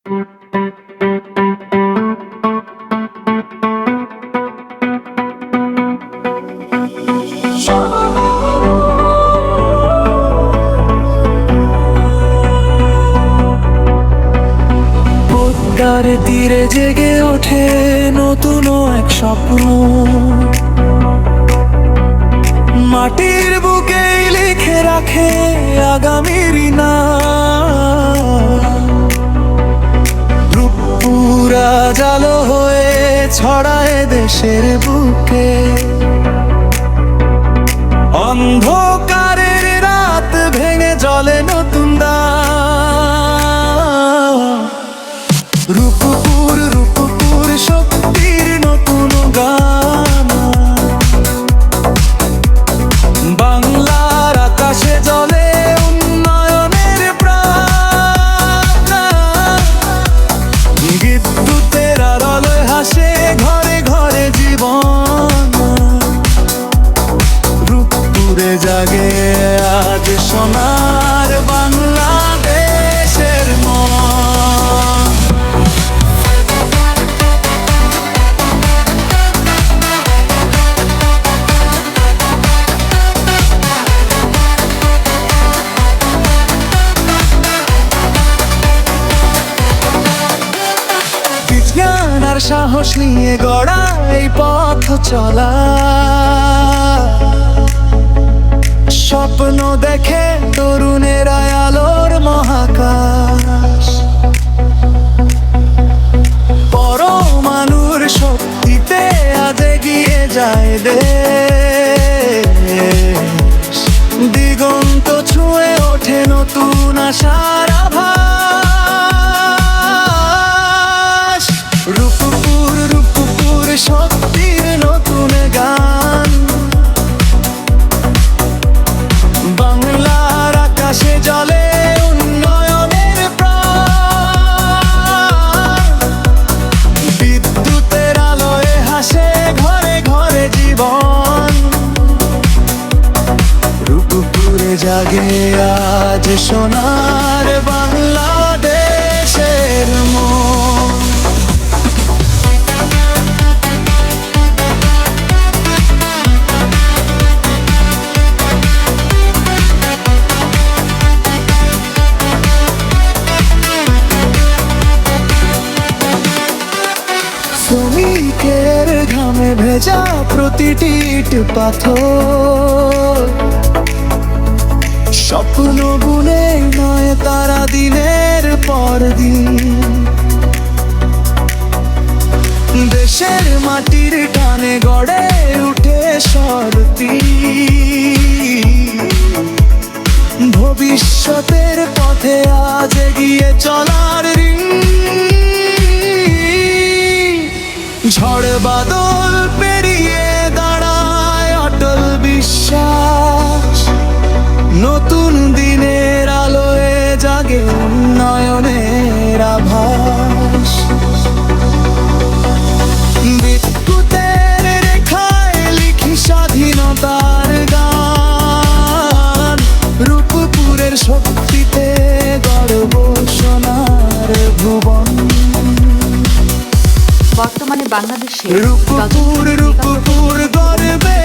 পদ্মার তীরে জেগে ওঠে নতুন এক স্বপ্ন, মাটির বুকে লিখে রাখে আগামীর নাম। রূপপুরা জালো হয়ে ছড়ায় দেশের বুকে, অন্ধকারের রাত ভেঙে জ্বলে নতুন দাম। রূপপুর রূপপুর শক্তির নতুন গান, বাংলার আকাশে জ্বলে উন্নয়নের প্রাণ। বিদ্যুতের আলোয় হাসে ঘরে ঘরে জীবন, রূপপুরে জাগে আজ সোনার বাংলাদেশের মন। বিজ্ঞান আর সাহস নিয়ে গড়া এই পথ চলা, স্বপ্ন দেখে তরুণেরা আলোর মহাকাশ। পরমাণুর শক্তিতে আজ এগিয়ে যায় দেশ, দিগন্ত ছুঁয়ে ওঠে নতুন আশার আভাস। রূপপুর রূপপুর শক্তির নতুন গান, বাংলার আকাশে জ্বলে উন্নয়নের প্রাণ। বিদ্যুতের আলোয় হাসে ঘরে ঘরে জীবন, রূপপুরে জাগে আজ সোনার বাংলাদেশের মন। শ্রমিকের ঘামে ভেজা প্রতিটি ইট পাথর, স্বপ্ন বুনে নয় তারা দিনের পর দিন। দেশের মাটির টানে গড়ে উঠে সরতি, ভবিষ্যতের পথে আজ এগিয়ে চলার ঋণ। ঝড় বাদল পেরিয়ে দাঁড়ায় অটল বিশ্বাস, নতুন দিনের আলোয় জাগে উন্নয়নের আভাস। বিদ্যুতের রেখায় লিখি স্বাধীনতার গান, রূপপুরের শক্তিতে গর্ব সোনার ভুবন। বর্তমানে বাংলাদেশে রূপপুর রূপপুর গর্বে